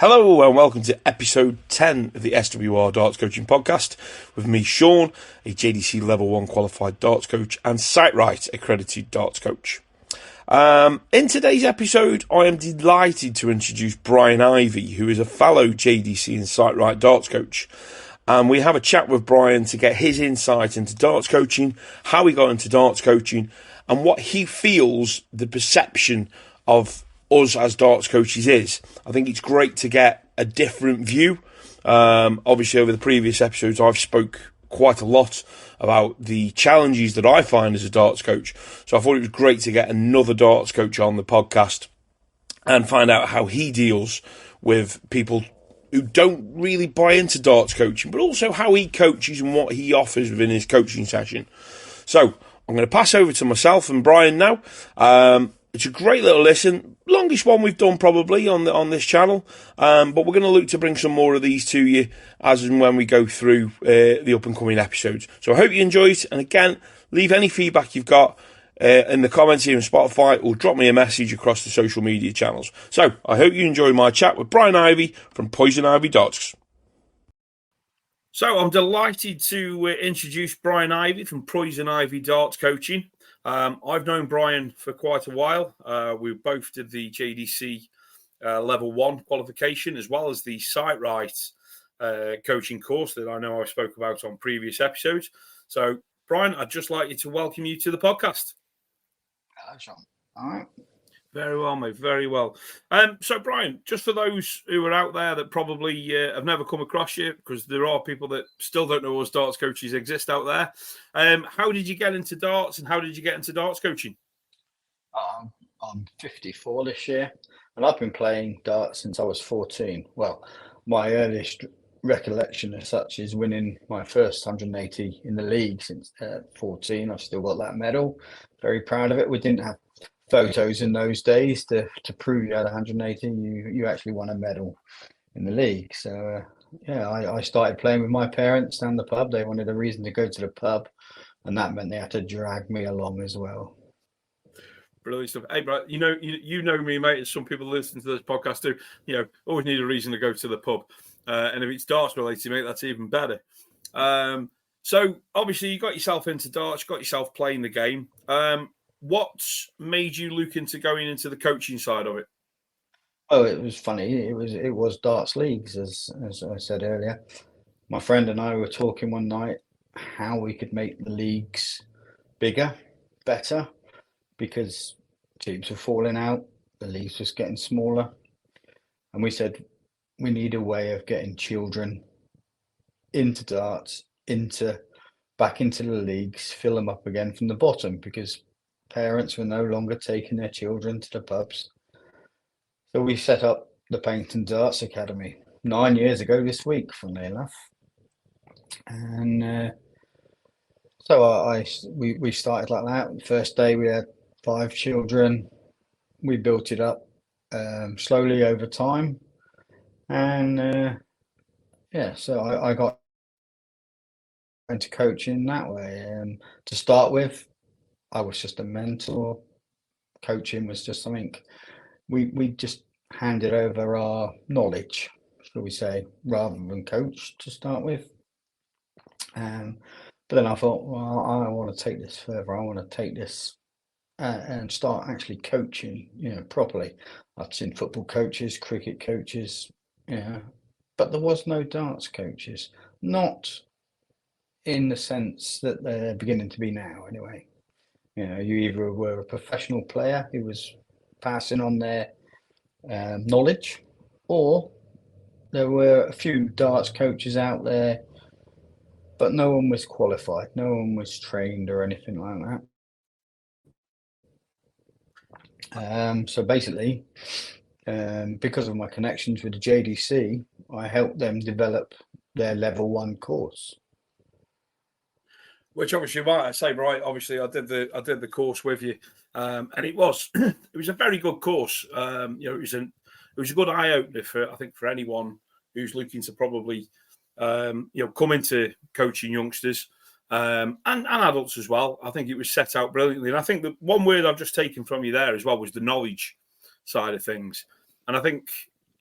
Hello and welcome to episode 10 of the SWR Darts Coaching Podcast with me, Sean, a JDC Level 1 qualified darts coach and SiteRight accredited darts coach. In today's episode, I am delighted to introduce Brian Ivey, who is a fellow JDC and SiteRight darts coach. And we have a chat with Brian to get his insight into darts coaching, how he got into darts coaching, and what he feels the perception of us as darts coaches is. I think it's great to get a different view. Obviously, over the previous episodes, I've spoke quite a lot about the challenges that I find as a darts coach. So I thought it was great to get another darts coach on the podcast and find out how he deals with people who don't really buy into darts coaching, but also how he coaches and what he offers within his coaching session. So I'm going to pass over to myself and Brian now. It's a great little listen, longest one we've done probably on this channel, but we're going to look to bring some more of these to you as and when we go through the up and coming episodes. So I hope you enjoy it, and again, leave any feedback you've got in the comments here on Spotify, or drop me a message across the social media channels. So I hope you enjoy my chat with Brian Ivey from PoisonIvey Darts. So I'm delighted to introduce Brian Ivey from PoisonIvey Darts Coaching. I've known Brian for quite a while. We both did the JDC Level 1 qualification as well as the SiteRight coaching course that I know I spoke about on previous episodes. So, Brian, I'd just like you to welcome you to the podcast. Hello, Sean. All right. Very well, mate. Very well. So, Brian, just for those who are out there that probably have never come across you, because there are people that still don't know us darts coaches exist out there. How did you get into darts, and how did you get into darts coaching? I'm 54 this year, and I've been playing darts since I was 14. Well, my earliest recollection as such is winning my first 180 in the league since 14. I've still got that medal. Very proud of it. We didn't have photos in those days to prove you had 180. You actually won a medal in the league. So I started playing with my parents down the pub. They wanted a reason to go to the pub, and that meant they had to drag me along as well. Brilliant stuff. Hey, Brian, you know me, mate, and some people listen to this podcast too. Always need a reason to go to the pub, and if it's darts related, mate, that's even better. So obviously you got yourself into darts, got yourself playing the game. What made you look into going into the coaching side of it? Oh, it was funny. It was darts leagues, as I said earlier. My friend and I were talking one night how we could make the leagues bigger, better, because teams were falling out, the leagues was getting smaller, and we said we need a way of getting children into darts, back into the leagues, fill them up again from the bottom, because parents were no longer taking their children to the pubs. So we set up the Paynton Darts Academy 9 years ago this week, funnily enough. And so we started like that. The first day we had 5 children. We built it up slowly over time. And so I got into coaching that way. To start with, I was just a mentor. Coaching was just something we just handed over our knowledge, shall we say, rather than coach to start with. But then I thought, well, I want to take this further. I want to take this and start actually coaching, properly. I've seen football coaches, cricket coaches, but there was no darts coaches, not in the sense that they're beginning to be now, anyway. You either were a professional player who was passing on their knowledge, or there were a few darts coaches out there, but no one was qualified, no one was trained or anything like that. So basically, because of my connections with the JDC, I helped them develop their Level 1 course. Which obviously, right, I say, right. Obviously, I did the course with you, and it was a very good course. It was a good eye opener for anyone who's looking to probably come into coaching youngsters and adults as well. I think it was set out brilliantly, and I think the one word I've just taken from you there as well was the knowledge side of things. And I think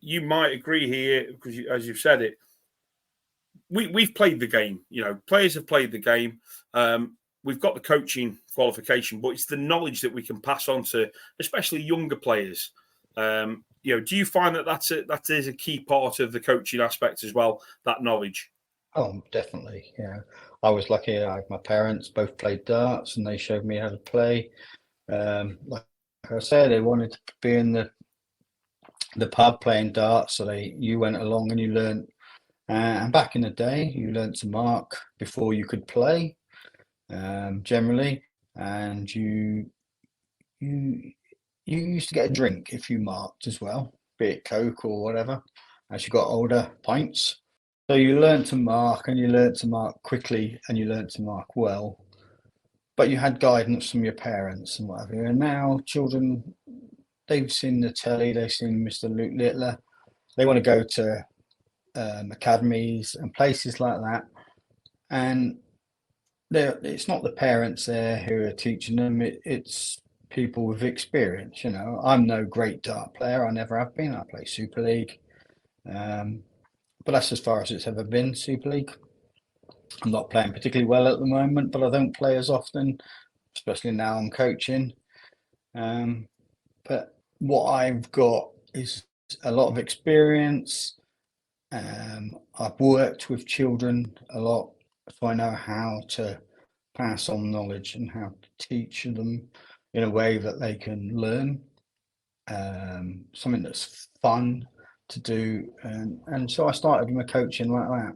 you might agree here, because as you've said it, we've played the game. Players have played the game. We've got the coaching qualification, but it's the knowledge that we can pass on to, especially younger players. Do you find that is a key part of the coaching aspect as well, that knowledge? Oh, definitely. Yeah, I was lucky. My parents both played darts, and they showed me how to play. Like I said, they wanted to be in the pub playing darts, so you went along and you learned. And back in the day, you learned to mark before you could play, generally, and you used to get a drink if you marked as well, be it Coke or whatever. As you got older, pints. So you learned to mark, and you learned to mark quickly, and you learned to mark well. But you had guidance from your parents and whatever. And now children, they've seen the telly, they've seen Mr. Luke Littler. They want to go to academies and places like that, and it's not the parents there who are teaching them. It's people with experience. I'm no great dart player. I never have been. I play Super League, but that's as far as it's ever been. Super League. I'm not playing particularly well at the moment, but I don't play as often, especially now I'm coaching. But what I've got is a lot of experience. I've worked with children a lot, so I know how to pass on knowledge and how to teach them in a way that they can learn, something that's fun to do. And so I started my coaching like that.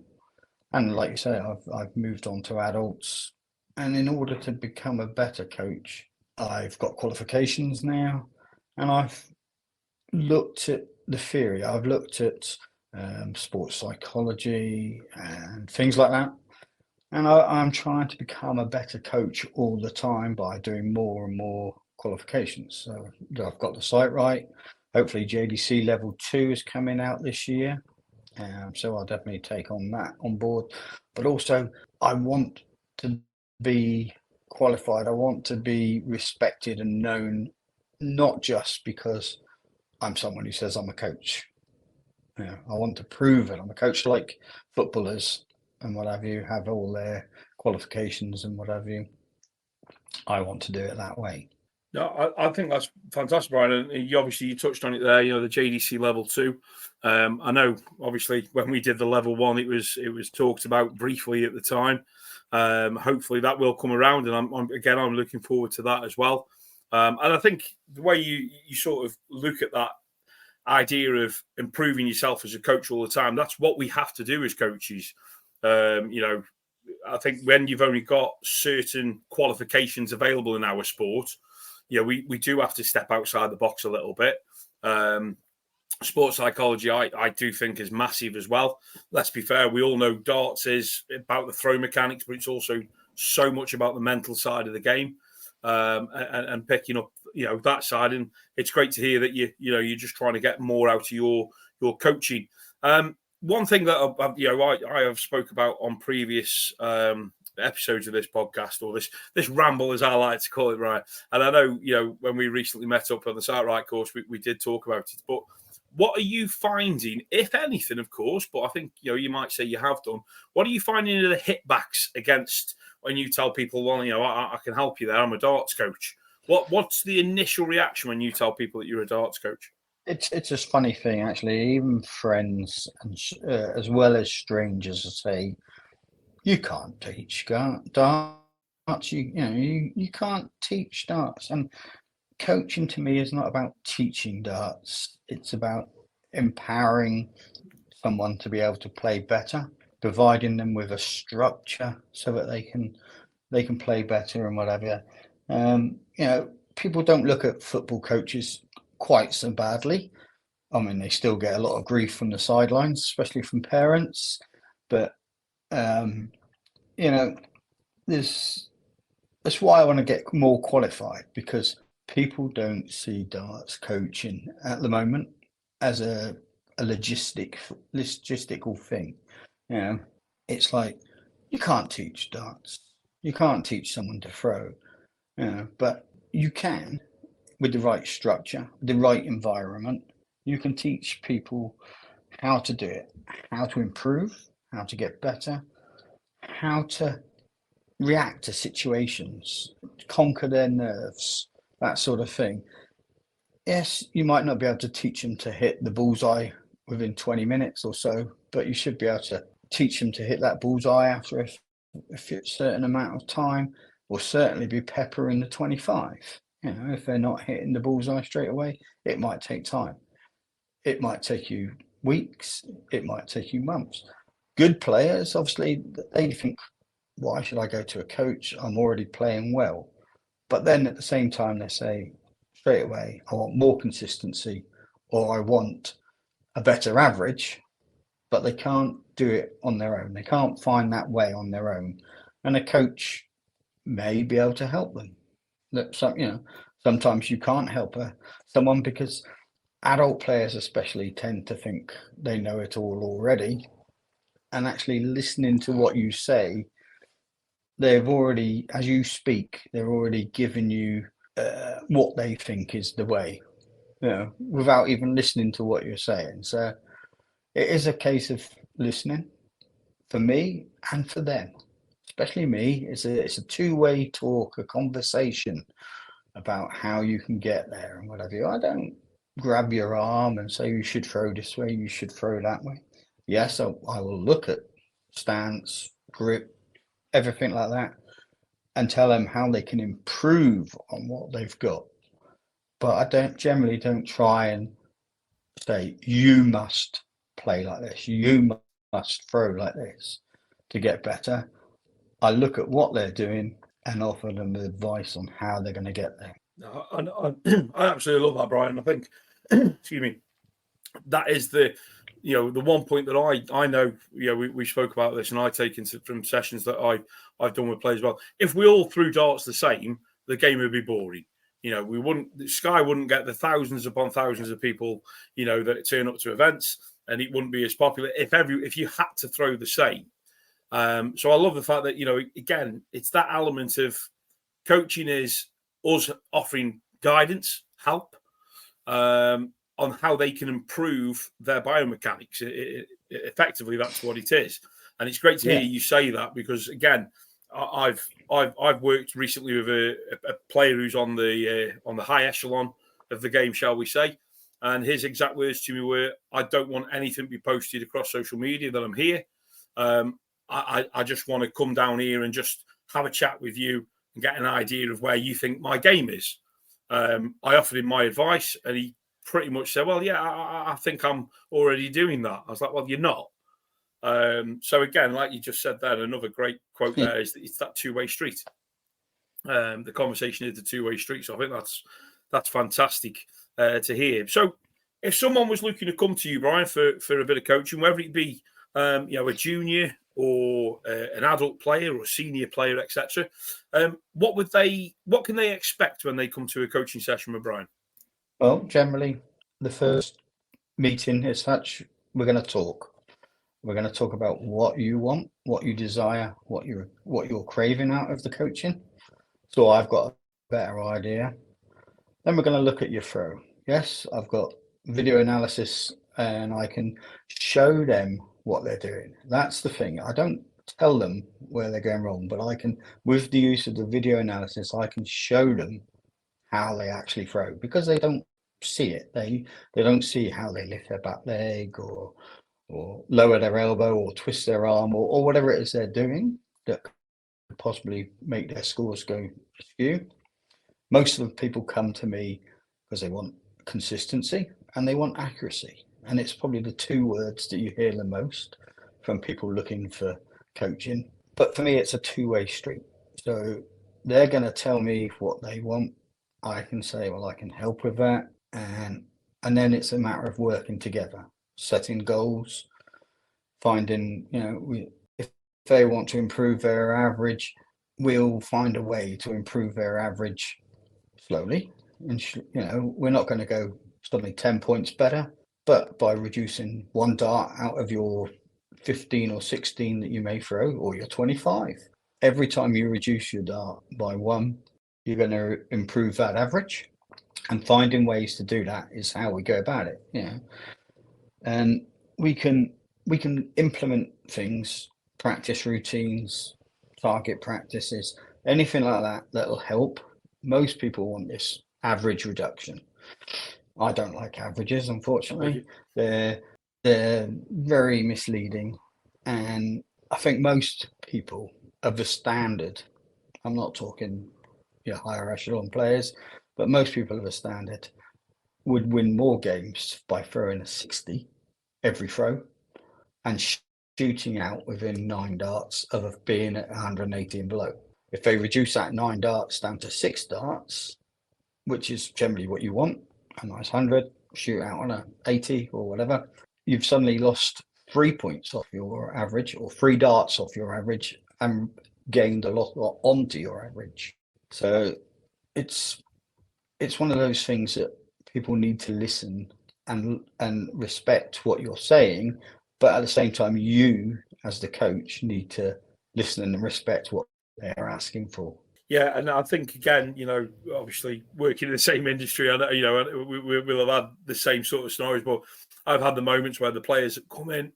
And like you say, I've moved on to adults. And in order to become a better coach, I've got qualifications now, and I've looked at the theory. I've looked at sports psychology and things like that. And I'm trying to become a better coach all the time by doing more and more qualifications. So I've got the site right. Hopefully JDC level 2 is coming out this year. So I'll definitely take on that on board. But also, I want to be qualified. I want to be respected and known, not just because I'm someone who says I'm a coach. I want to prove it. I'm a coach, like footballers and what have you have all their qualifications and what have you. I want to do it that way. No, I think that's fantastic, Brian. And you touched on it there. The JDC level 2. I know, obviously, when we did the level 1, it was talked about briefly at the time. Hopefully, that will come around, and I'm looking forward to that as well. And I think the way you sort of look at that idea of improving yourself as a coach all the time, that's what we have to do as coaches. I think when you've only got certain qualifications available in our sport, we do have to step outside the box a little bit. Sports psychology, I do think, is massive as well. Let's be fair, we all know darts is about the throw mechanics, but it's also so much about the mental side of the game, and picking up that side. And it's great to hear that you're just trying to get more out of your coaching. One thing that I have spoke about on previous episodes of this podcast, or this ramble, as I like to call it, right? And I know, when we recently met up on the Site Right course, we did talk about it. But what are you finding, if anything, of course, but I think, you might say you have done, what are you finding are the hitbacks against when you tell people, well, I can help you there, I'm a darts coach? What's the initial reaction when you tell people that you're a darts coach? It's a funny thing, actually. Even friends, and as well as strangers, say, you can't teach darts. You can't teach darts. And coaching to me is not about teaching darts. It's about empowering someone to be able to play better, providing them with a structure so that they can play better and whatever. People don't look at football coaches quite so badly. I mean, they still get a lot of grief from the sidelines, especially from parents. But that's why I want to get more qualified, because people don't see darts coaching at the moment as a logistical thing. It's like, you can't teach darts. You can't teach someone to throw. But you can, with the right structure, the right environment. You can teach people how to do it, how to improve, how to get better, how to react to situations, conquer their nerves, that sort of thing. Yes, you might not be able to teach them to hit the bullseye within 20 minutes or so, but you should be able to teach them to hit that bullseye after a certain amount of time, or certainly be peppering the 25. If they're not hitting the bullseye straight away, it might take time. It might take you weeks, it might take you months. Good players, obviously, they think, why should I go to a coach? I'm already playing well. But then at the same time, they say straight away, I want more consistency, or I want a better average, but they can't do it on their own. They can't find that way on their own. And a coach may be able to help them. Sometimes you can't help someone because adult players especially tend to think they know it all already. And actually listening to what you say, they've already, as you speak, they're already giving you what they think is the way, without even listening to what you're saying. So it is a case of listening for me and for them, especially me. It's a two-way talk, a conversation about how you can get there and whatever. I don't grab your arm and say you should throw this way, you should throw that way. Yes, I will look at stance, grip, everything like that, and tell them how they can improve on what they've got. But I generally don't try and say, you must play like this, you must throw like this to get better. I look at what they're doing and offer them advice on how they're going to get there. I absolutely love that, Brian. I think, excuse me, that is the one point that I know. We spoke about this, and I take into from sessions that I've done with players as well. If we all threw darts the same, the game would be boring. Sky wouldn't get the thousands upon thousands of people, that turn up to events, and it wouldn't be as popular if you had to throw the same. So I love the fact that, again, it's that element of coaching is us offering guidance, help, on how they can improve their biomechanics. Effectively, that's what it is. And it's great to hear you say that, because, again, I've worked recently with a player who's on the high echelon of the game, shall we say, and his exact words to me were, "I don't want anything to be posted across social media that I'm here. I just want to come down here and just have a chat with you and get an idea of where you think my game is." I offered him my advice, and he pretty much said, "Well, yeah, I think I'm already doing that." I was like, "Well, you're not." So again, like you just said there, another great quote there is that it's that two-way street. The conversation is the two-way street. So I think that's fantastic to hear. So if someone was looking to come to you, Brian, for a bit of coaching, whether it be a junior or an adult player or senior player, etc., what can they expect when they come to a coaching session with Brian? Well, generally, the first meeting as such, we're going to talk. We're going to talk about what you want, what you desire, what you're craving out of the coaching. So I've got a better idea. Then we're going to look at your throw. Yes, I've got video analysis, and I can show them what they're doing. That's the thing. I don't tell them where they're going wrong, but I can, with the use of the video analysis, I can show them how they actually throw, because they don't see it. They don't see how they lift their back leg or lower their elbow or twist their arm or whatever it is they're doing that could possibly make their scores go askew. Most of the people come to me because they want consistency and they want accuracy. And it's probably the two words that you hear the most from people looking for coaching. But for me, it's a two-way street. So they're going to tell me what they want. I can say, well, I can help with that. And then it's a matter of working together, setting goals, finding, if they want to improve their average, we'll find a way to improve their average slowly. And, we're not going to go suddenly 10 points better, but by reducing one dart out of your 15 or 16 that you may throw, or your 25, every time you reduce your dart by one, you're going to improve that average. And finding ways to do that is how we go about it. And we can implement things, practice routines, target practices, anything like that that'll help. Most people want this average reduction. I don't like averages, unfortunately. They're very misleading, and I think most people of the standard, I'm not talking higher echelon players, but most people of a standard would win more games by throwing a 60 every throw and shooting out within 9 darts of being at 180 and below. If they reduce that 9 darts down to 6 darts, which is generally what you want, a nice 100, shoot out on a 80 or whatever, you've suddenly lost 3 points off your average, or 3 darts off your average, and gained a lot onto your average. So it's one of those things that people need to listen and respect what you're saying, but at the same time, you as the coach need to listen and respect what they're asking for. Yeah, and I think again, obviously working in the same industry, I know, we'll have had the same sort of scenarios, but I've had the moments where the players have come in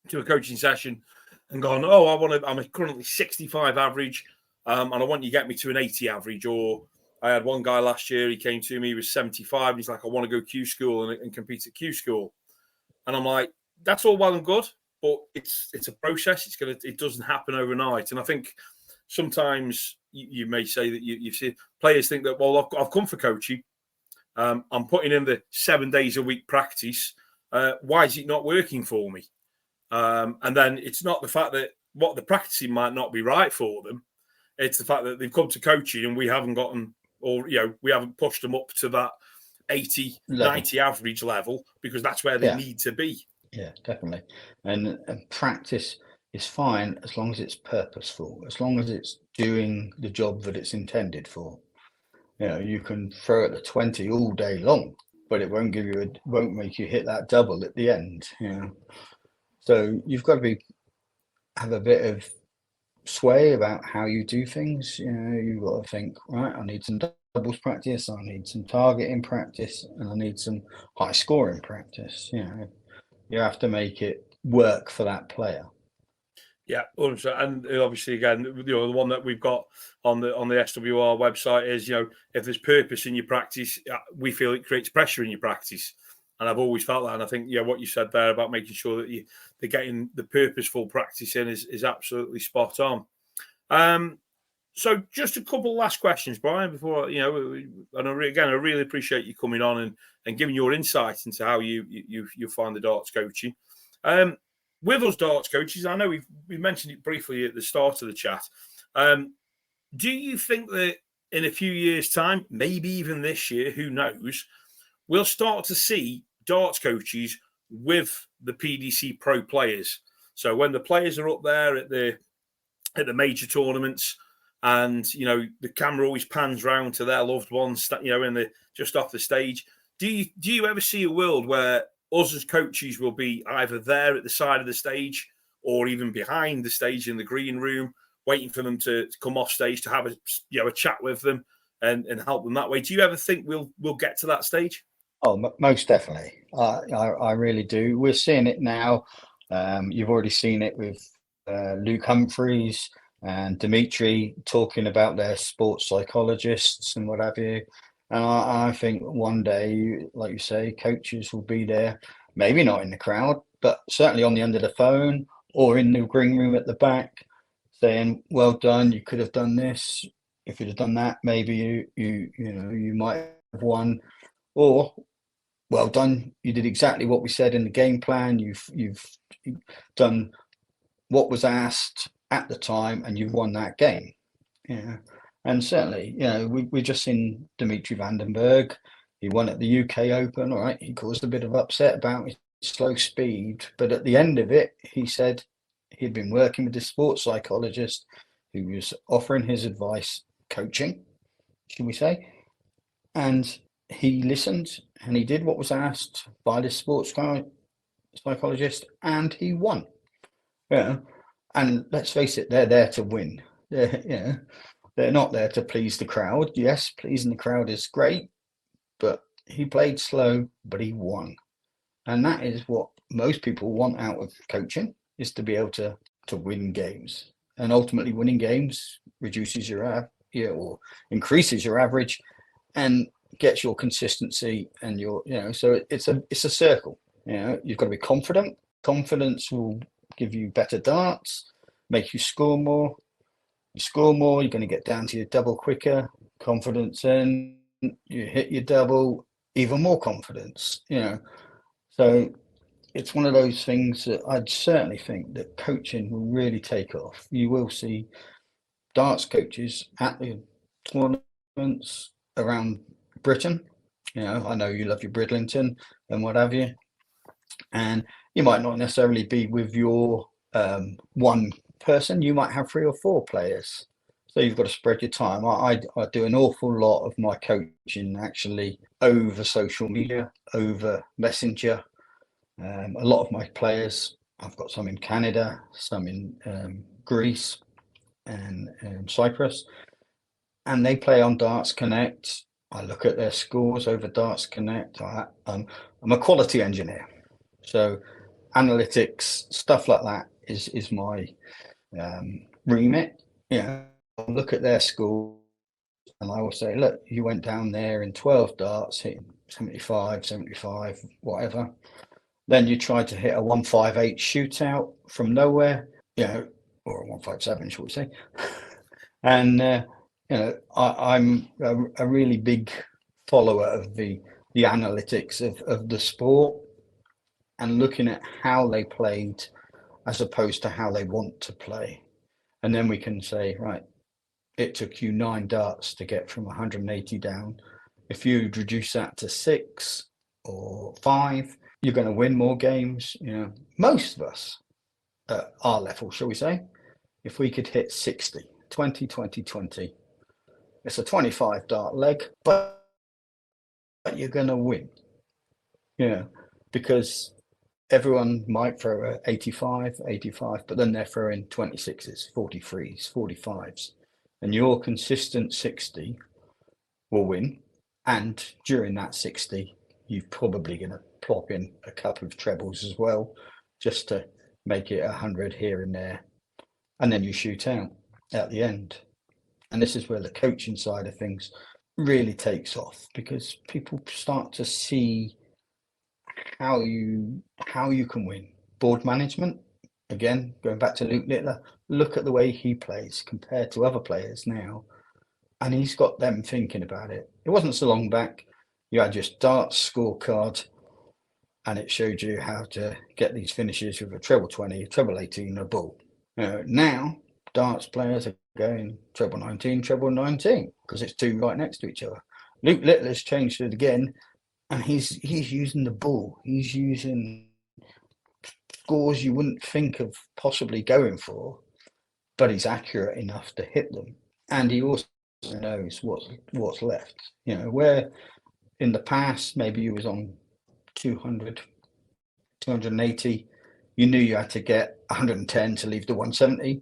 to a coaching session and gone, "Oh, I'm currently 65 average, and I want you to get me to an 80 average." Or I had one guy last year, he came to me, he was 75, and he's like, "I want to go Q school and compete at Q school." And I'm like, that's all well and good, but it's a process. It doesn't happen overnight. And I think sometimes you may say that you see players think that, well, I've come for coaching. I'm putting in the 7 days a week practice. Why is it not working for me? And then it's not the fact that what they're practicing might not be right for them. It's the fact that they've come to coaching and we haven't gotten, or we haven't pushed them up to that 80, level. 90 average level, because that's where they need to be. Yeah, definitely. And practice is fine as long as it's purposeful, as long as it's doing the job that it's intended for. You can throw at the 20 all day long, but it won't make you hit that double at the end. So you've got to have a bit of sway about how you do things. You've got to think, right, I need some doubles practice, I need some targeting practice, and I need some high scoring practice. You have to make it work for that player. Yeah, and obviously, again, the one that we've got on the SWR website is, if there's purpose in your practice, we feel it creates pressure in your practice. And I've always felt that. And I think, what you said there about making sure that they're getting the purposeful practice in is absolutely spot on. So just a couple last questions, Brian, before, and I really appreciate you coming on and giving your insight into how you find the darts coaching. With us darts coaches, I know we mentioned it briefly at the start of the chat. Do you think that in a few years' time, maybe even this year, who knows, we'll start to see darts coaches with the PDC Pro players? So when the players are up there at the major tournaments, and the camera always pans round to their loved ones, in just off the stage. Do you ever see a world where us as coaches will be either there at the side of the stage or even behind the stage in the green room, waiting for them to come off stage to have a chat with them and help them that way? Do you ever think we'll get to that stage? Oh, most definitely. I really do. We're seeing it now. You've already seen it with Luke Humphreys and Dimitri talking about their sports psychologists and what have you. And I think one day, like you say, coaches will be there, maybe not in the crowd, but certainly on the end of the phone or in the green room at the back, saying, "Well done, you could have done this. If you'd have done that, maybe you might have won." Or, "Well done, you did exactly what we said in the game plan. You've done what was asked at the time, and you've won that game." And certainly, we just seen Dimitri Vandenberg. He won at the UK Open. All right, he caused a bit of upset about his slow speed, but at the end of it, he said he'd been working with the sports psychologist who was offering his advice, coaching, should we say, and he listened and he did what was asked by the sports psychologist, and he won. And let's face it, they're there to win. They're not there to please the crowd. Yes, pleasing the crowd is great, but at the end of it, it's about winning. And certainly, we see but he played slow, but he won. And that is what most people want out of coaching, is to be able to win games. And ultimately winning games reduces your or increases your average and gets your consistency and your, so it's a circle. You've got to be confident. Confidence will give you better darts, make you score more. You score more, you're going to get down to your double quicker. Confidence in, you hit your double, even more confidence. So it's one of those things that I'd certainly think that coaching will really take off. You will see darts coaches at the tournaments around Britain. I know you love your Bridlington and what have you, and you might not necessarily be with your one person. You might have 3 or 4 players, so you've got to spread your time. I do an awful lot of my coaching actually over social media, over Messenger. A lot of my players, I've got some in Canada, some in Greece and Cyprus, and they play on Darts Connect. I look at their scores over Darts Connect. I'm a quality engineer, so analytics, stuff like that is my remit. I look at their scores and I will say, look, you went down there in 12 darts, hitting 75, 75, whatever. Then you try to hit a 158 shootout from nowhere, or a 157, shall we say. And, I'm a really big follower of the analytics of the sport and looking at how they played as opposed to how they want to play. And then we can say, right, it took you 9 darts to get from 180 down. If you reduce that to 6 or 5, you're going to win more games. Most of us at our level, shall we say, if we could hit 60, 20, 20, 20, it's a 25 dart leg, but you're going to win. Because everyone might throw a 85, but then they're throwing 26s, 43s, 45s, and your consistent 60 will win. And during that 60, you're probably going to plop in a couple of trebles as well, just to make it 100 here and there. And then you shoot out at the end. And this is where the coaching side of things really takes off, because people start to see how you can win. Board management, again, going back to Luke Littler, look at the way he plays compared to other players now, and he's got them thinking about it. It wasn't so long back you had just darts scorecard and it showed you how to get these finishes with a treble 20, treble 18, a bull. Now darts players are going treble 19, treble 19 because it's 2 right next to each other. Luke Littler's changed it again, and he's using the bull. He's using scores you wouldn't think of possibly going for, but he's accurate enough to hit them. And he also knows what's left. Where in the past, maybe you was on 200, 280, you knew you had to get 110 to leave the 170.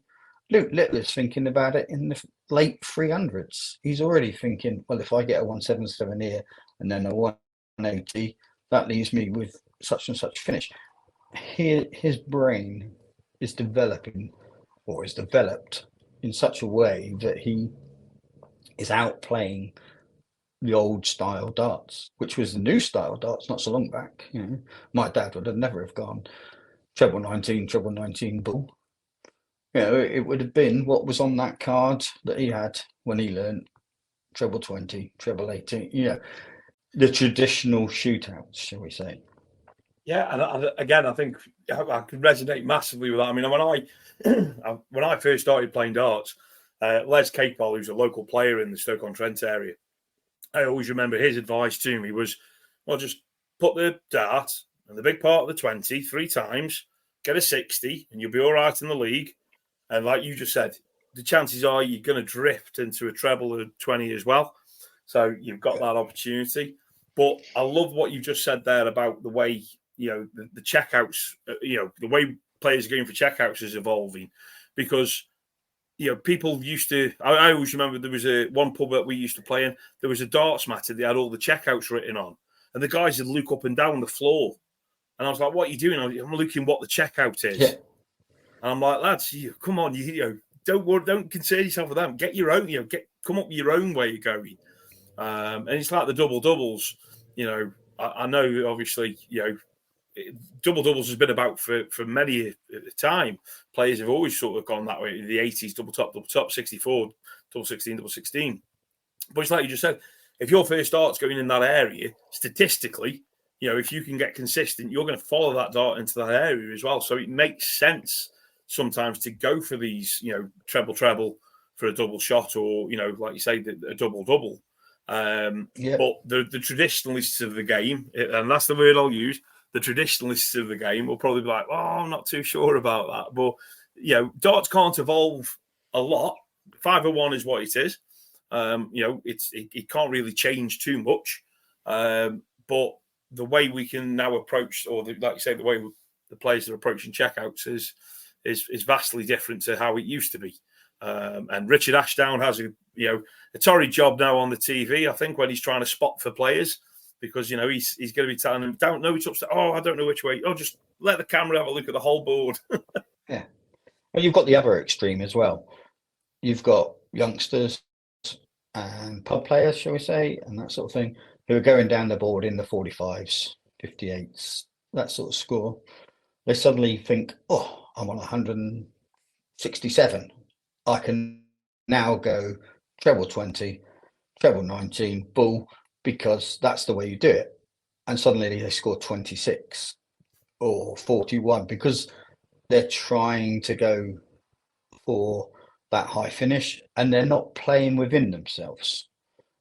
Luke Littler's thinking about it in the late 300s. He's already thinking, well, if I get a 177 here and then a 180, that leaves me with such and such finish. His brain is developing, or is developed in such a way that he is outplaying the old style darts, which was the new style darts not so long back. My dad would have never have gone treble 19 bull. It would have been what was on that card that he had when he learned treble 20, treble 18. The traditional shootouts, shall we say? Yeah, and again, I think I could resonate massively with that. I mean, when I first started playing darts, Les Capel, who's a local player in the Stoke-on-Trent area, I always remember his advice to me was, well, just put the dart and the big part of the 20 3 times, get a 60, and you'll be all right in the league. And like you just said, the chances are you're going to drift into a treble of 20 as well. So you've got that opportunity. But I love what you just said there about the way, the checkouts, the way players are going for checkouts is evolving. Because people used to. I always remember there was one pub that we used to play in. There was a darts mat that had all the checkouts written on, and the guys would look up and down the floor, and I was like, "What are you doing?" I'm looking what the checkout is, and I'm like, "Lads, come on, don't concern yourself with them. Get your own, come up with your own way of going." And it's like the double doubles. I know obviously, double doubles has been about for many a time. Players have always sort of gone that way. In the 80s, double top, 64, double 16, double 16. But it's like you just said, if your first dart's going in that area, statistically, if you can get consistent, you're going to follow that dart into that area as well. So it makes sense sometimes to go for these, treble for a double shot, or like you say, a double. But the traditionalists of the game, and that's the word I'll use, the traditionalists of the game will probably be like, "Oh, I'm not too sure about that." But darts can't evolve a lot. 501 is what it is. It can't really change too much. But the way we can now approach, like you say, the way the players are approaching checkouts is vastly different to how it used to be. And Richard Ashdown has a torrid job now on the TV, I think, when he's trying to spot for players, because he's going to be telling them, "Don't know which upstairs. Oh, I don't know which way. Oh, just let the camera have a look at the whole board." Yeah. Well, you've got the other extreme as well. You've got youngsters and pub players, shall we say, and that sort of thing, who are going down the board in the 45s, 58s, that sort of score. They suddenly think, "Oh, I'm on 167. I can now go treble 20, treble 19, bull," because that's the way you do it. And suddenly they score 26 or 41 because they're trying to go for that high finish, and they're not playing within themselves.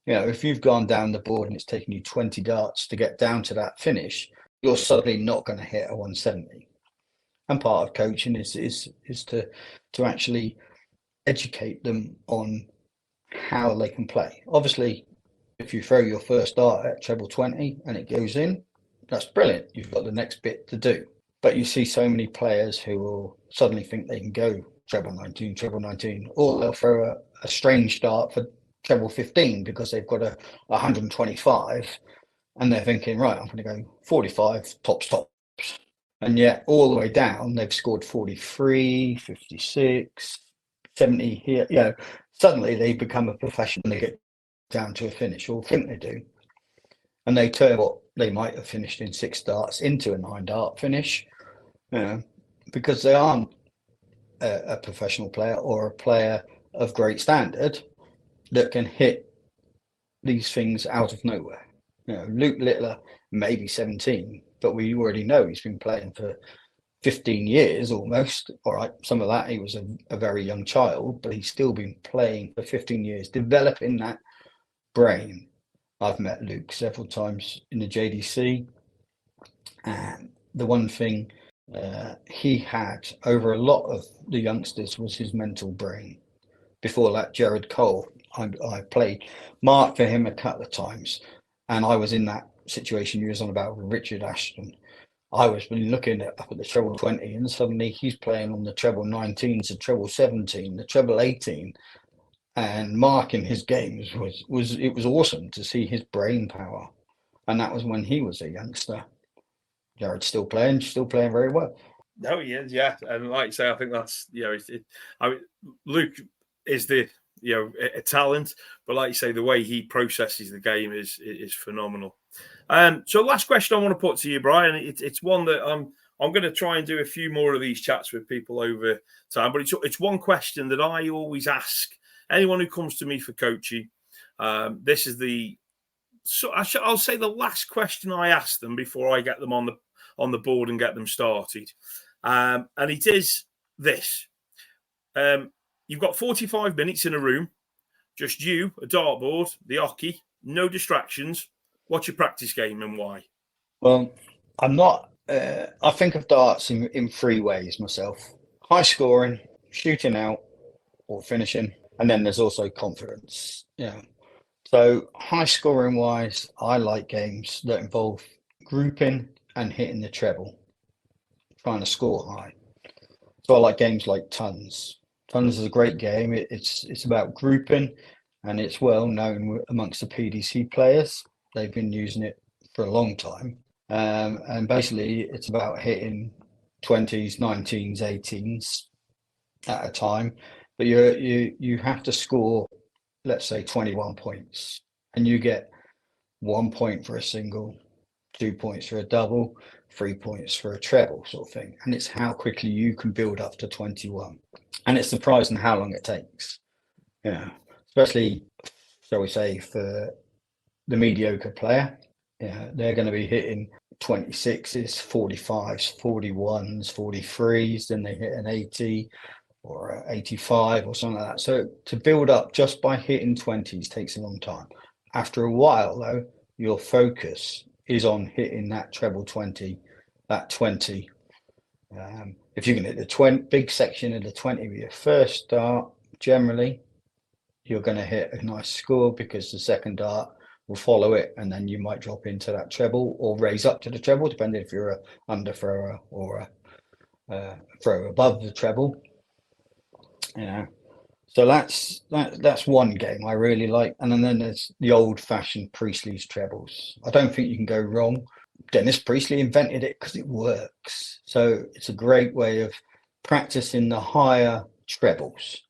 If you've gone down the board and it's taken you 20 darts to get down to that finish, you're suddenly not going to hit a 170. And part of coaching is to actually educate them on how they can play. Obviously, if you throw your first dart at treble 20 and it goes in, that's brilliant. You've got the next bit to do. But you see so many players who will suddenly think they can go treble 19, or they'll throw a strange dart for treble 15 because they've got a 125 and they're thinking, right, I'm going to go 45 tops. And yet all the way down, they've scored 43, 56, 70 here. Suddenly they become a professional and they get down to a finish, or think they do. And they turn what they might have finished in 6 darts into a 9 dart finish, because they aren't a professional player or a player of great standard that can hit these things out of nowhere. Luke Littler, maybe 17, but we already know he's been playing for 15 years almost. All right, some of that, he was a very young child, but he's still been playing for 15 years, developing that brain. I've met Luke several times in the JDC, and the one thing he had over a lot of the youngsters was his mental brain. Before that, Jared Cole, I played Mark for him a couple of times, and I was in that situation you was on about with Richard Ashton. I was looking up at the treble 20, and suddenly he's playing on the treble 19s, the treble 17, the treble 18, and Mark in his games was awesome to see his brain power. And that was when he was a youngster. Jared's still playing very well. No, he is, yeah. And like I say, I think that's, Luke is the, a talent, but like you say, the way he processes the game is phenomenal. So last question I want to put to you, Brian, it's one that I'm going to try and do a few more of these chats with people over time, but it's one question that I always ask anyone who comes to me for coaching. This is I'll say the last question I ask them before I get them on the board and get them started. And it is this. You've got 45 minutes in a room, just you, a dartboard, the hockey, no distractions. What's your practice game and why? Well, I'm not. I think of darts in 3 ways myself: high scoring, shooting out, or finishing, and then there's also confidence. So high scoring wise, I like games that involve grouping and hitting the treble, trying to score high. So I like games like tons, Tons is a great game. It's about grouping, and it's well known amongst the PDC players. They've been using it for a long time. And basically, it's about hitting 20s, 19s, 18s at a time. But you have to score, let's say, 21 points, and you get 1 point for a single, 2 points for a double, 3 points for a treble, sort of thing. And it's how quickly you can build up to 21. And it's surprising how long it takes. Yeah, especially, shall we say, for the mediocre player. Yeah, they're going to be hitting 26s, 45s, 41s, 43s, then they hit an 80 or 85 or something like that. So to build up just by hitting 20s takes a long time. After a while, though, your focus is on hitting that treble 20, that 20. If you can hit the big section of the 20 with your first dart, generally, you're going to hit a nice score because the second dart will follow it, and then you might drop into that treble or raise up to the treble, depending if you're a under thrower or a thrower above the treble. So that's one game I really like. And then there's the old-fashioned Priestley's trebles. I don't think you can go wrong. Dennis Priestley invented it because it works. So it's a great way of practicing the higher trebles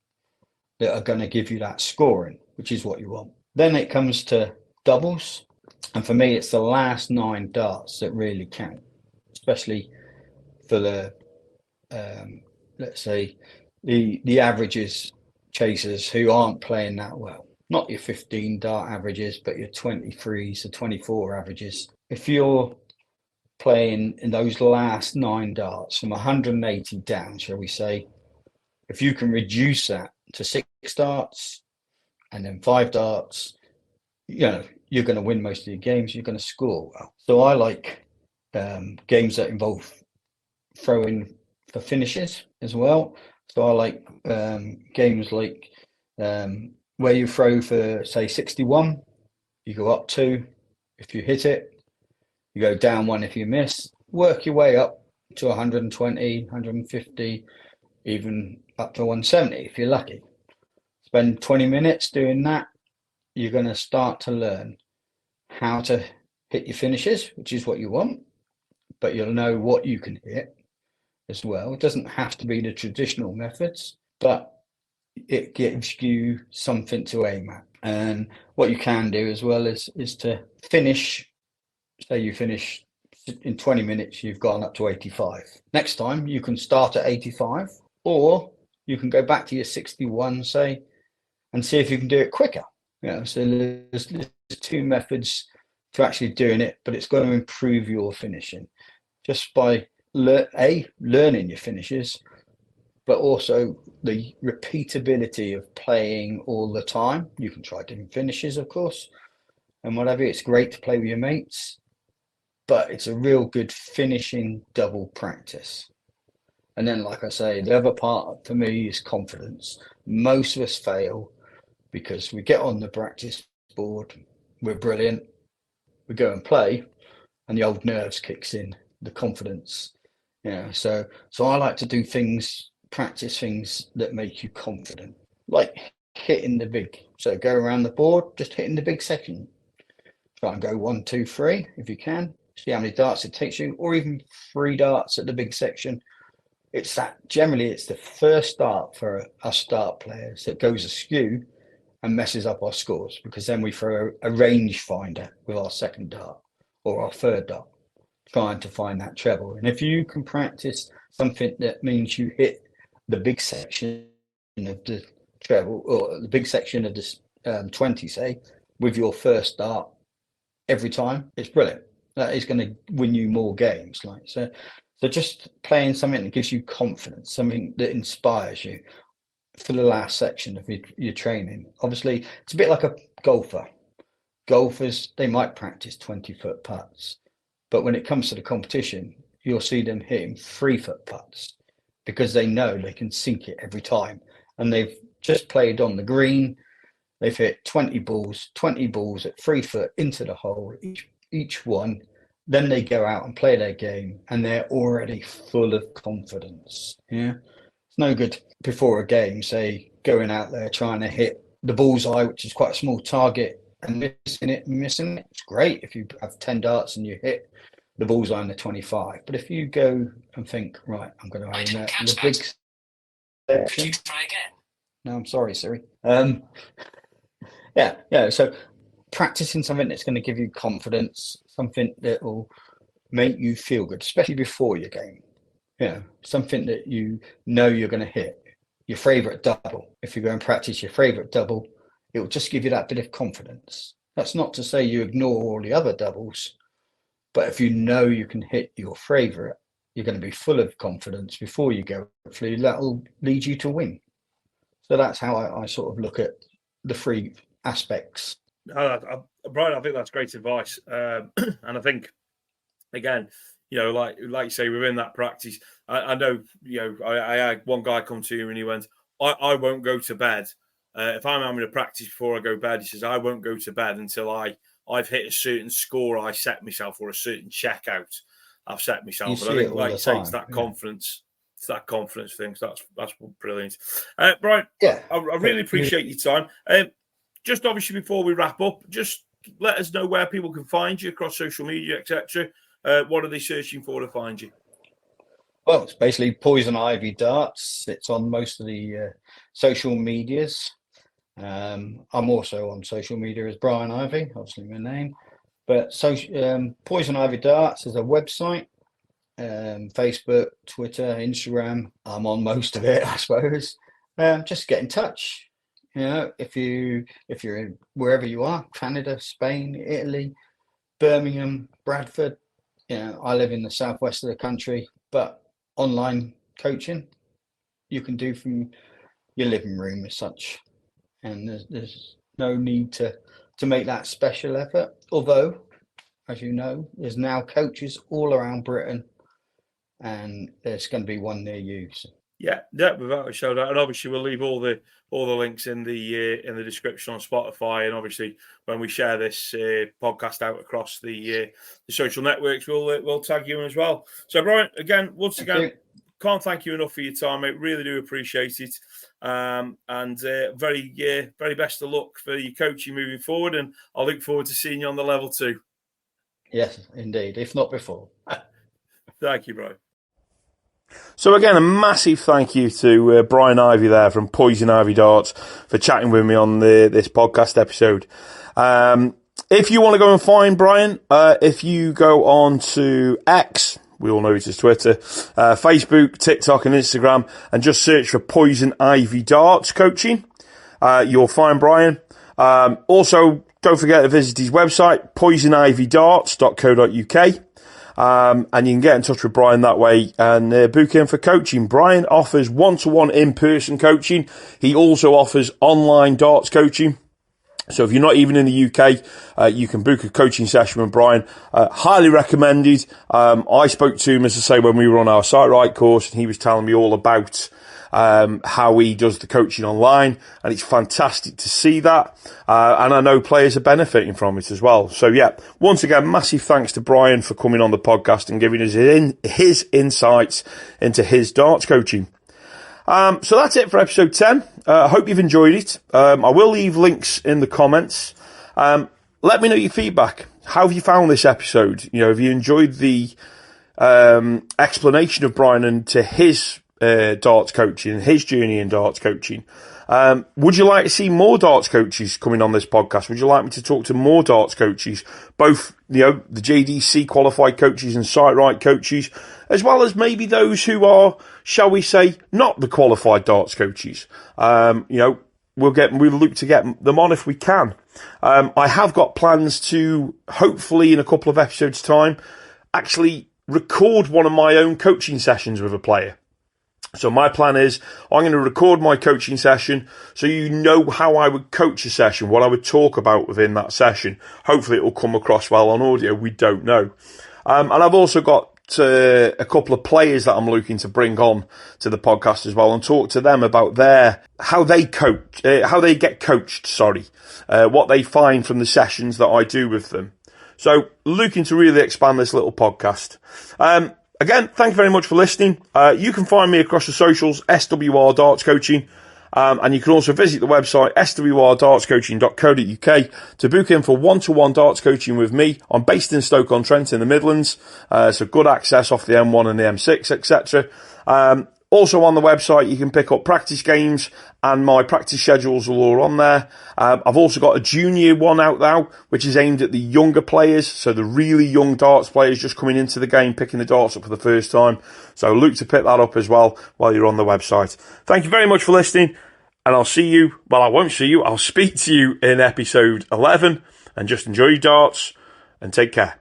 that are going to give you that scoring, which is what you want. Then it comes to doubles. And for me, it's the last 9 darts that really count, especially for the, let's say, the averages chasers who aren't playing that well. Not your 15 dart averages, but your 23s to 24 averages. If you're playing in those last 9 darts from 180 down, shall we say, if you can reduce that to 6 darts and then 5 darts, you're going to win most of your games. You're going to score well. So I like games that involve throwing for finishes as well. So I like games like where you throw for, say, 61, you go up 2 if you hit it, you go down 1 if you miss, work your way up to 120, 150, even up to 170 if you're lucky. Spend 20 minutes doing that, you're going to start to learn how to hit your finishes, which is what you want, but you'll know what you can hit as well. It doesn't have to be the traditional methods, but it gives you something to aim at. And what you can do as well is to finish. Say you finish in 20 minutes, you've gone up to 85. Next time you can start at 85, or you can go back to your 61, say, and see if you can do it quicker. So there's 2 methods to actually doing it, but it's going to improve your finishing just by learning your finishes, but also the repeatability of playing all the time. You can try different finishes, of course, and whatever. It's great to play with your mates, but it's a real good finishing double practice. And then, like I say, the other part for me is confidence. Most of us fail because we get on the practice board, we're brilliant, we go and play, and the old nerves kicks in, the confidence. So I like to do practice things that make you confident, like hitting the big. So go around the board, just hitting the big section. Try and go 1, 2, 3 if you can. See how many darts it takes you, or even 3 darts at the big section. Generally it's the first dart for us dart players that goes askew and messes up our scores, because then we throw a range finder with our second dart or our third dart, trying to find that treble. And if you can practice something that means you hit the big section of the treble, or the big section of the 20, say, with your first dart every time, it's brilliant. That is going to win you more games. So just playing something that gives you confidence, something that inspires you for the last section of your training. Obviously, it's a bit like a golfer. Golfers, they might practice 20-foot putts, but when it comes to the competition, you'll see them hitting 3-foot putts because they know they can sink it every time. And they've just played on the green. They've hit 20 balls at 3 foot into the hole, each one. Then they go out and play their game, and they're already full of confidence. no good before a game, say, going out there trying to hit the bullseye, which is quite a small target, and missing it. It's great if you have 10 darts and you hit the bullseye in the 25. But if you go and think, right, I'm going to aim at the big section. No, I'm sorry, Siri. Yeah. So practicing something that's going to give you confidence, something that will make you feel good, especially before your game. Something that you know you're going to hit. Your favourite double. If you go and practice your favourite double, it will just give you that bit of confidence. That's not to say you ignore all the other doubles, but if you know you can hit your favourite, you're going to be full of confidence before you go. Hopefully that will lead you to win. So that's how I sort of look at the three aspects. Brian, I think that's great advice. And I think, again, like you say, within that practice, I know, I had one guy come to me and he went, I won't go to bed. If I'm having a practice before I go to bed, he says, I won't go to bed until I've hit a certain score I set myself, or a certain checkout I've set myself. And I think, like you say, it's that confidence. It's that confidence thing. So that's brilliant. Brian, I really appreciate your time. Just obviously before we wrap up, just let us know where people can find you across social media, etc. What are they searching for to find you? Well, it's basically PoisonIvey Darts. It's on most of the social medias. I'm also on social media as Brian Ivey, obviously my name. But PoisonIvey Darts is a website. Facebook, Twitter, Instagram. I'm on most of it, I suppose. Just get in touch. If you're in wherever you are, Canada, Spain, Italy, Birmingham, Bradford. I live in the southwest of the country, but online coaching you can do from your living room as such, and there's no need to make that special effort. Although, as you know, there's now coaches all around Britain, and there's going to be one near you. So. Yeah, without a shout out, and obviously we'll leave all the links in the description on Spotify, and obviously when we share this podcast out across the social networks, we'll tag you in as well. So Brian, once again, can't thank you enough for your time, mate. Really do appreciate it, and very best of luck for your coaching moving forward, and I look forward to seeing you on the level 2. Yes, indeed, if not before. Thank you, Brian. So again, a massive thank you to Brian Ivey there from PoisonIvey Darts for chatting with me on this podcast episode. If you want to go and find Brian, if you go on to X, we all know it as Twitter, Facebook, TikTok and Instagram, and just search for PoisonIvey Darts Coaching, you'll find Brian. Also, don't forget to visit his website, poisonivydarts.co.uk. And you can get in touch with Brian that way and book in for coaching. Brian offers one-to-one in-person coaching. He also offers online darts coaching. So if you're not even in the UK, you can book a coaching session with Brian. Highly recommended. I spoke to him, as I say, when we were on our Sight Right course, and he was telling me all about how he does the coaching online, and it's fantastic to see that. And I know players are benefiting from it as well. So yeah, once again, massive thanks to Brian for coming on the podcast and giving us his insights into his darts coaching. So that's it for episode 10. I hope you've enjoyed it. I will leave links in the comments. Let me know your feedback. How have you found this episode? Have you enjoyed the explanation of Brian and to his darts coaching, his journey in darts coaching? Would you like to see more darts coaches coming on this podcast? Would you like me to talk to more darts coaches, both the JDC qualified coaches and Sight Right coaches, as well as maybe those who are, shall we say, not the qualified darts coaches? We'll look to get them on if we can. I have got plans to, hopefully in a couple of episodes' time, actually record one of my own coaching sessions with a player. So my plan is I'm going to record my coaching session so you know how I would coach a session, what I would talk about within that session. Hopefully it will come across well on audio. We don't know. And I've also got a couple of players that I'm looking to bring on to the podcast as well and talk to them about how they get coached, what they find from the sessions that I do with them. So looking to really expand this little podcast. again, thank you very much for listening. You can find me across the socials, SWR Darts Coaching. And you can also visit the website, swrdartscoaching.co.uk, to book in for one-to-one darts coaching with me. I'm based in Stoke-on-Trent in the Midlands, so good access off the M1 and the M6, etc. Also on the website, you can pick up practice games, and my practice schedules are all on there. I've also got a junior one out now, which is aimed at the younger players, so the really young darts players just coming into the game, picking the darts up for the first time. So look to pick that up as well while you're on the website. Thank you very much for listening, and I'll see you, well, I won't see you, I'll speak to you in episode 11, and just enjoy your darts, and take care.